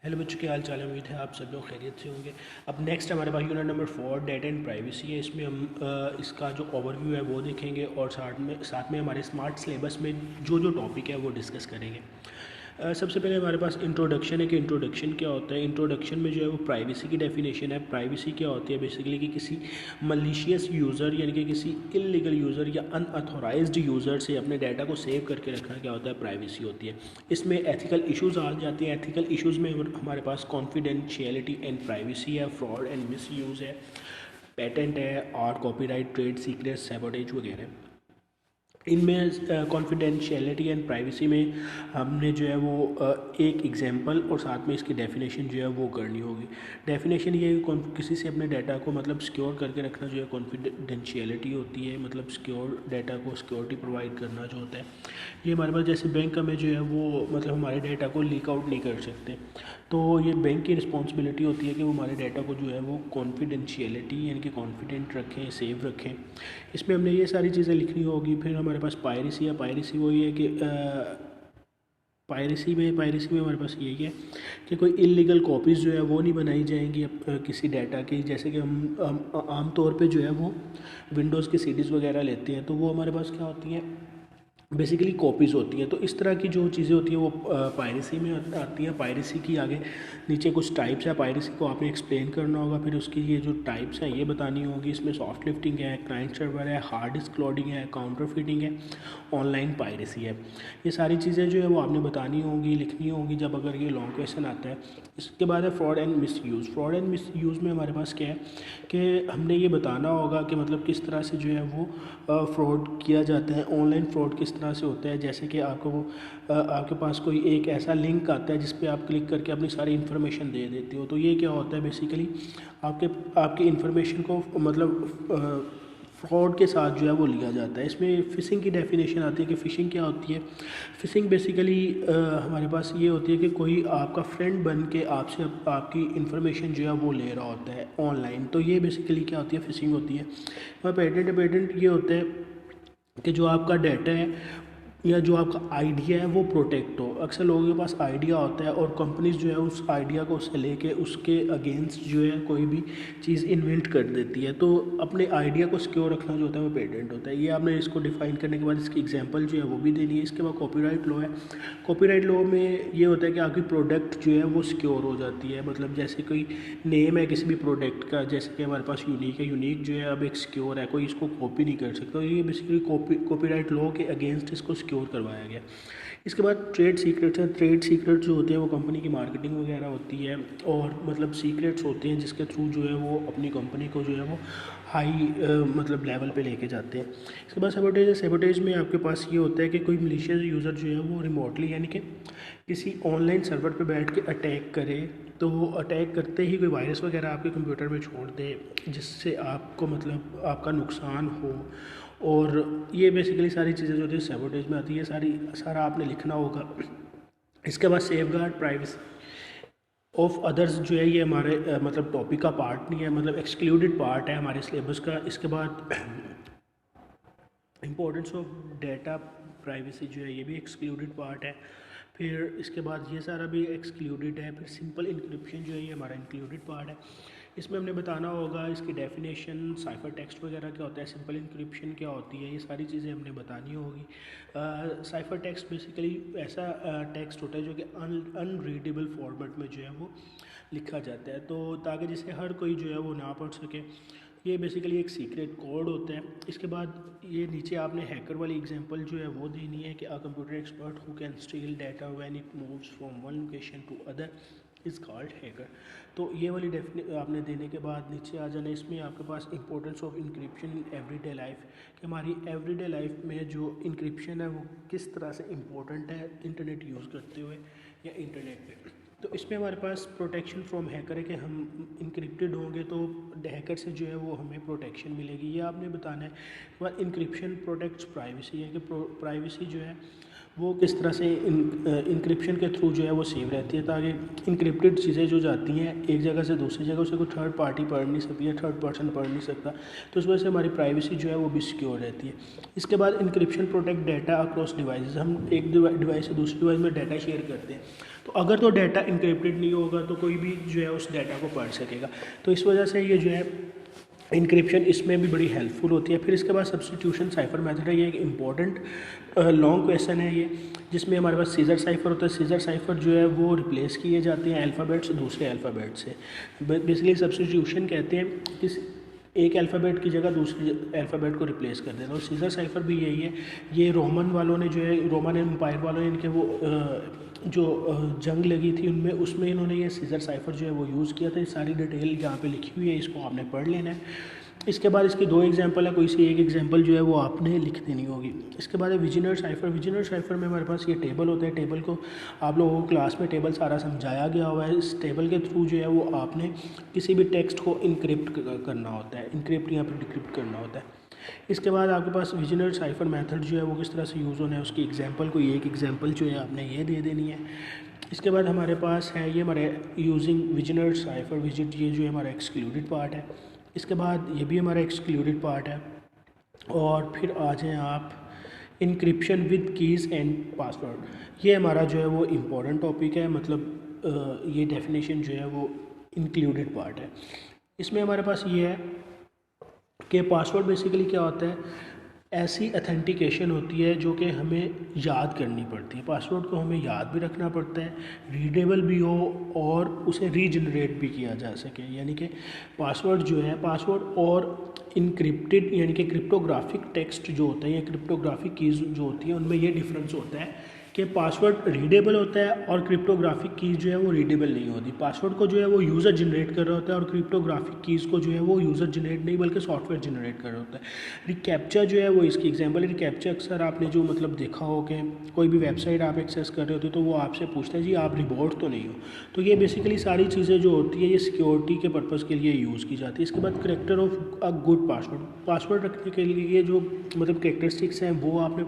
Hello बच्चों, क्या हाल चाल है। उम्मीद है आप सब लोग खैरियत से होंगे। अब नेक्स्ट हमारे पास unit number 4 data and privacy है। इसमें हम इसका जो ओवरव्यू है वो देखेंगे और साथ में हमारे स्मार्ट सिलेबस में जो जो टॉपिक है वो डिस्कस करेंगे। सबसे पहले हमारे पास इंट्रोडक्शन है कि इंट्रोडक्शन क्या होता है। इंट्रोडक्शन में जो है वो प्राइवेसी की डेफिनेशन है। प्राइवेसी क्या होती है बेसिकली कि किसी मलिशियस यूज़र यानी कि किसी इलीगल यूज़र या अनऑथोराइज्ड यूज़र से अपने डाटा को सेव करके रखना क्या होता है, प्राइवेसी होती है। इसमें एथिकल इश्यूज आ जाते हैं। एथिकल इश्यूज़ में हमारे पास कॉन्फिडेंशियलिटी एंड प्राइवेसी है, फ्रॉड एंड मिसयूज़ है, पेटेंट है, art copyright, trade secret, sabotage वगैरह। इनमें कॉन्फिडेंशियलिटी एंड प्राइवेसी में हमने जो है वो एक एग्जांपल और साथ में इसकी डेफिनेशन जो है वो करनी होगी। डेफिनेशन ये है कि किसी से अपने डाटा को मतलब सिक्योर करके रखना जो है कॉन्फिडेंशियलिटी होती है, मतलब सिक्योर डाटा को सिक्योरिटी प्रोवाइड करना जो होता है। ये हमारे पास जैसे बैंक में जो है वो मतलब हमारे डाटा को लीक आउट नहीं कर सकते, तो ये बैंक की रिस्पॉन्सिबिलिटी होती है कि वो हमारे डाटा को जो है वो कॉन्फिडेंशियलिटी यानी कि कॉन्फिडेंट रखें, सेव रखें। इसमें हमने ये सारी चीज़ें लिखनी होगी। फिर हमारे पास पायरेसी है। पायरेसी वही है कि पायरेसी में हमारे पास यही है कि कोई इलीगल कॉपीज़ जो है वो नहीं बनाई जाएंगी किसी डाटा की। जैसे कि हम आम तौर पे जो है वो विंडोज़ की सीडीज़ वगैरह लेते हैं, तो वो हमारे पास क्या होती हैं, बेसिकली कॉपीज़ होती हैं। तो इस तरह की जो चीज़ें होती हैं वो पायरेसी में आती हैं। पायरेसी की आगे नीचे कुछ टाइप्स है। पायरेसी को आपने एक्सप्लेन करना होगा। फिर उसकी ये जो टाइप्स हैं ये बतानी होगी। इसमें सॉफ्ट लिफ्टिंग है, क्लाइंट सर्वर है, हार्ड डिस्क लोडिंग है, काउंटर फीडिंग है, ऑनलाइन पायरेसी है। ये सारी चीज़ें जो है वो आपने बतानी होंगी, लिखनी होंगी जब अगर ये लॉन्ग क्वेश्चन आता है। इसके बाद है fraud and misuse. Fraud and misuse में हमारे पास क्या है कि हमने ये बताना होगा कि मतलब किस तरह से जो है वो फ्रॉड किया जाता है। ऑनलाइन फ्रॉड किस तरह से होता है, जैसे कि आपके पास कोई एक ऐसा लिंक आता है जिस पे आप क्लिक करके अपनी सारी इन्फॉर्मेशन दे देते हो। तो ये क्या होता है बेसिकली आपके आपकी इन्फॉर्मेशन को मतलब फ्रॉड के साथ जो है वो लिया जाता है। इसमें फ़िशिंग की डेफिनेशन आती है कि फ़िशिंग क्या होती है। फ़िशिंग बेसिकली हमारे पास ये होती है कि कोई आपका फ्रेंड बन के आपसे आपकी इन्फॉर्मेशन जो है वो ले रहा होता है ऑनलाइन। तो ये बेसिकली क्या होती है, फ़िशिंग होती है। और पेटेंट ये होता है कि जो आपका डाटा है या जो आपका आइडिया है वो प्रोटेक्ट हो। अक्सर लोगों के पास आइडिया होता है और कंपनीज जो है उस आइडिया को उससे लेके उसके अगेंस्ट जो है कोई भी चीज़ इन्वेंट कर देती है। तो अपने आइडिया को सिक्योर रखना जो होता है वो पेटेंट होता है। ये आपने इसको डिफाइन करने के बाद इसकी एग्जांपल जो है वो भी देनी है। इसके बाद कॉपीराइट लॉ है। कॉपीराइट लॉ में ये होता है कि आपकी प्रोडक्ट जो है वो सिक्योर हो जाती है। मतलब जैसे कोई नेम है किसी भी प्रोडक्ट का, जैसे कि हमारे पास यूनिक है, यूनिक जो है अब एक सिक्योर है, कोई इसको कॉपी नहीं कर सकता। तो ये बेसिकली कॉपीराइट लॉ के अगेंस्ट इसको सिक्योर करवाया गया। इसके बाद ट्रेड सीक्रेट्स हैं। ट्रेड सीक्रेट जो होते हैं वो कंपनी की मार्केटिंग वगैरह होती है और मतलब सीक्रेट्स होते हैं जिसके थ्रू जो है वो अपनी कंपनी को जो है वो हाई मतलब लेवल पे लेके जाते हैं। इसके बाद सैबोटेज है। सैबोटेज में आपके पास ये होता है कि कोई मलिशियस यूज़र जो है वो रिमोटली यानी कि किसी ऑनलाइन सर्वर पे बैठ के अटैक करे, तो वो अटैक करते ही कोई वायरस वगैरह आपके कंप्यूटर में छोड़ दे जिससे आपको मतलब आपका नुकसान हो। और ये बेसिकली सारी चीज़ें जो होती है सैबोटेज में आती है। सारा आपने लिखना होगा। इसके बाद सेफगार्ड प्राइवेसी ऑफ अदर्स जो है ये हमारे मतलब टॉपिक का पार्ट नहीं है, मतलब एक्सक्लूडेड पार्ट है हमारे सिलेबस का। इसके बाद इम्पोर्टेंस ऑफ डेटा प्राइवेसी जो है ये भी एक्सक्लूडेड पार्ट है। फिर इसके बाद ये सारा भी एक्सक्लूडेड है। फिर सिंपल इंक्रिप्शन जो है ये हमारा इंक्लूडेड पार्ट है। इसमें हमने बताना होगा इसकी डेफिनेशन, साइफर टेक्स्ट वगैरह क्या होता है, सिंपल इंक्रिप्शन क्या होती है, ये सारी चीज़ें हमने बतानी होगी। साइफर टेक्स्ट बेसिकली ऐसा टेक्स्ट होता है जो कि अनरीडेबल फॉर्मेट में जो है वो लिखा जाता है, तो ताकि जिसे हर कोई जो है वो ना पढ़ सके। ये बेसिकली एक सीक्रेट कोड होता है। इसके बाद ये नीचे आपने हैकर वाली एग्जांपल जो है वो देनी है कि a computer expert who can steal data when it moves from one location to other is called hacker. तो ये वाली आपने देने के बाद नीचे आ जाना। इसमें आपके पास importance of encryption in everyday life, कि हमारी एवरीडे लाइफ में जो इंक्रिप्शन है वो किस तरह से इम्पोर्टेंट है इंटरनेट यूज़ करते हुए या इंटरनेट पे। तो इसमें हमारे पास प्रोटेक्शन फ्रॉम हैकर है कि हम इंक्रिप्टेड होंगे तो हैकर से जो है वो हमें प्रोटेक्शन मिलेगी, ये आपने बताना है। और इंक्रिप्शन प्रोटेक्ट्स प्राइवेसी है कि प्राइवेसी जो है वो किस तरह से इंक्रिप्शन के थ्रू जो है वो सेव रहती है, ताकि इंक्रिप्टेड चीज़ें जो जाती हैं एक जगह से दूसरी जगह, उसे कोई थर्ड पार्टी पढ़ नहीं सकती है, थर्ड पर्सन पढ़ नहीं सकता, तो उस वजह से हमारी प्राइवेसी जो है वो भी सिक्योर रहती है। इसके बाद encryption protect data across devices. हम एक डिवाइस से दूसरी डिवाइस में डाटा शेयर करते हैं, तो अगर तो डाटा इंक्रिप्टेड नहीं होगा तो कोई भी जो है उस डाटा को पढ़ सकेगा। तो इस वजह से ये जो है इंक्रिप्शन इसमें भी बड़ी हेल्पफुल होती है। फिर इसके बाद सब्स्टिट्यूशन साइफर मेथड है, ये एक इम्पॉर्टेंट लॉन्ग क्वेश्चन है ये, जिसमें हमारे पास सीजर साइफर होता है। सीजर साइफर जो है वो रिप्लेस किए जाते हैं अल्फ़ाबेट्स दूसरे अल्फ़ाबेट से। बेसिकली सब्स्टिट्यूशन कहते हैं कि एक अल्फ़ाबेट की जगह दूसरी अल्फ़ाबेट को रिप्लेस कर देना। और सीजर साइफर भी यही है। ये रोमन वालों ने जो है, रोमन एम्पायर वालों ने इनके वो जो जंग लगी थी उनमें, उसमें इन्होंने ये सीजर साइफर जो है वो यूज़ किया था। ये सारी डिटेल यहाँ पे लिखी हुई है, इसको आपने पढ़ लेना है। इसके बाद इसकी 2 एग्जांपल है, कोई सी एक एग्जांपल जो है वो आपने लिख देनी होगी। इसके बाद है विजिनर साइफर। विजिनर साइफर में हमारे पास ये टेबल होता है। टेबल को आप लोगों को क्लास में टेबल सारा समझाया गया हुआ है। इस टेबल के थ्रू जो है वो आपने किसी भी टेक्स्ट को इनक्रिप्ट करना होता है, इनक्रिप्ट या फिर डिक्रिप्ट करना होता है। इसके बाद आपके पास विजिनर साइफर मेथड जो है वो किस तरह से यूज़ होना है, उसकी एग्जांपल कोई एक एग्जांपल जो है आपने ये दे देनी है। इसके बाद हमारे पास है ये हमारे यूजिंग विजिनर साइफर विजिट, ये जो है हमारा एक्सक्लूडेड पार्ट है। इसके बाद ये भी हमारा एक्सक्लूडेड पार्ट है। और फिर आ जाएँ आप encryption with keys and password. ये हमारा जो है वो इम्पोर्टेंट टॉपिक है, मतलब ये डेफिनेशन जो है वो इंक्लूडेड पार्ट है। इसमें हमारे पास ये है कि पासवर्ड बेसिकली क्या होता है, ऐसी अथेंटिकेशन होती है जो कि हमें याद करनी पड़ती है। पासवर्ड को हमें याद भी रखना पड़ता है, रीडेबल भी हो और उसे रीजनरेट भी किया जा सके। यानी कि पासवर्ड जो है, पासवर्ड और इनक्रिप्टेड यानी कि क्रिप्टोग्राफिक टेक्स्ट जो होता है या क्रिप्टोग्राफिक कीज़ जो होती है, उनमें ये डिफरेंस होता है कि पासवर्ड रीडेबल होता है और क्रिप्टोग्राफिक कीज़ जो है वो रीडेबल नहीं होती। पासवर्ड को जो है वो यूज़र जनरेट कर रहा होता है और क्रिप्टोग्राफिक कीज़ को जो है वो यूज़र जनरेट नहीं बल्कि सॉफ्टवेयर जनरेट कर रहा होता है। रिकैप्चा जो है वो इसकी एग्जांपल है। रिकैप्चा अक्सर आपने जो मतलब देखा हो कि कोई भी वेबसाइट आप एक्सेस कर रहे होते तो वो आपसे पूछता है जी आप रिबोट तो नहीं हो। तो ये बेसिकली सारी चीज़ें जो होती है ये सिक्योरिटी के पर्पज़ के लिए यूज़ की जाती है। इसके बाद character of a good password. Password रखने के लिए जो मतलब कैरेक्टरिस्टिक्स हैं वो आपने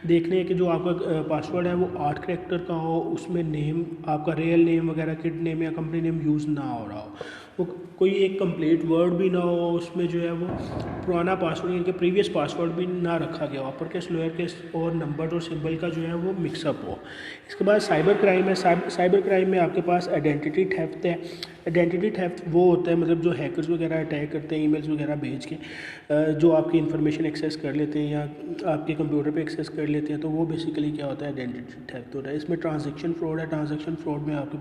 देखने हैं कि जो आपका पासवर्ड है वो 8 कैरेक्टर का हो, उसमें नेम आपका रियल नेम वगैरह किड नेम या कंपनी नेम यूज़ ना हो रहा हो, वो कोई एक कंप्लीट वर्ड भी ना हो, उसमें जो है वो पुराना पासवर्ड यानी कि प्रीवियस पासवर्ड भी ना रखा गया हो, अपर केस लोअर केस और नंबर और सिंबल का जो है वो मिक्सअप हो। इसके बाद साइबर क्राइम है। साइबर क्राइम में आपके पास आइडेंटिटी थेफ्ट है। आइडेंटिटी थेफ्ट वो होता है मतलब जो हैकर्स वगैरह अटैक करते हैं ईमेल्स वगैरह भेज के जो आपकी इन्फॉर्मेशन एक्सेस कर लेते हैं या आपके कंप्यूटर पे एक्सेस कर लेते हैं, तो वो बेसिकली क्या होता है, आइडेंटिटी थेफ्ट होता है। इसमें ट्रांजैक्शन फ्रॉड है। ट्रांजैक्शन फ्रॉड में आपके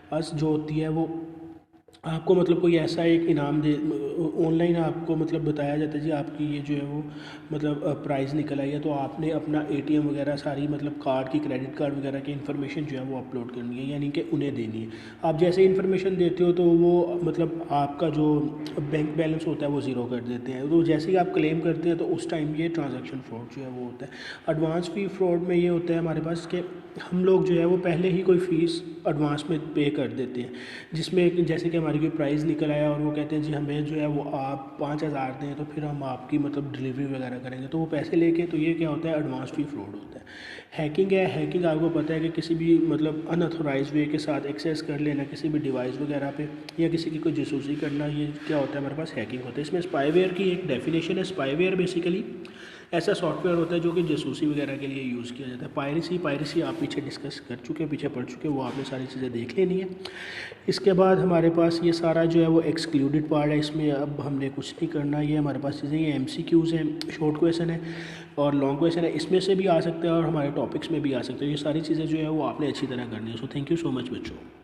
पास जो होती है वो आपको मतलब कोई ऐसा एक इनाम दे, ऑनलाइन आपको मतलब बताया जाता है जी आपकी ये जो है वो मतलब प्राइज़ निकल आई है, तो आपने अपना एटीएम वगैरह सारी मतलब कार्ड की क्रेडिट कार्ड वगैरह की इन्फॉर्मेशन जो है वो अपलोड करनी है, यानी कि उन्हें देनी है। आप जैसे इन्फॉर्मेशन देते हो तो वो मतलब आपका जो बैंक बैलेंस होता है वो ज़ीरो कर देते हैं। तो जैसे ही आप क्लेम करते हैं तो उस टाइम ये ट्रांजेक्शन फ्रॉड जो है वो होता है। एडवांस फी फ्रॉड में ये होता है हमारे पास कि हम लोग जो है वो पहले ही कोई फ़ीस एडवांस में पे कर देते हैं, जिसमें जैसे कि हमारी कोई प्राइस निकल आया और वो कहते हैं जी हमें जो है वो आप 5000 दें तो फिर हम आपकी मतलब डिलीवरी वगैरह करेंगे, तो वो पैसे लेके, तो ये क्या होता है, एडवांस फी फ्रॉड होता है। हैकिंग है। हैकिंग आपको पता है कि किसी भी मतलब अनऑथोराइज वे के साथ एक्सेस कर लेना किसी भी डिवाइस वगैरह पे या किसी की कोई जासूसी करना, ये क्या होता है हमारे पास हैकिंग होता है। इसमें स्पाईवेयर की एक डेफिनेशन है। स्पाईवेयर बेसिकली ऐसा सॉफ्टवेयर होता है जो कि जासूसी वगैरह के लिए यूज़ किया जाता है। पायरेसी आप पीछे डिस्कस कर चुके हैं, पीछे पढ़ चुके हैं, वो आपने सारी चीज़ें देख लेनी है। इसके बाद हमारे पास ये सारा जो है वो एक्सक्लूडेड पार्ट है, इसमें अब हमने कुछ नहीं करना। ये हमारे पास चीज़ें ये MCQs हैं, शॉर्ट क्वेश्चन है और लॉन्ग क्वेश्चन है, इसमें से भी आ सकते हैं और हमारे टॉपिक्स में भी आ सकते हैं। ये सारी चीज़ें जो है वो आपने अच्छी तरह करनी है। So thank you so much बच्चों।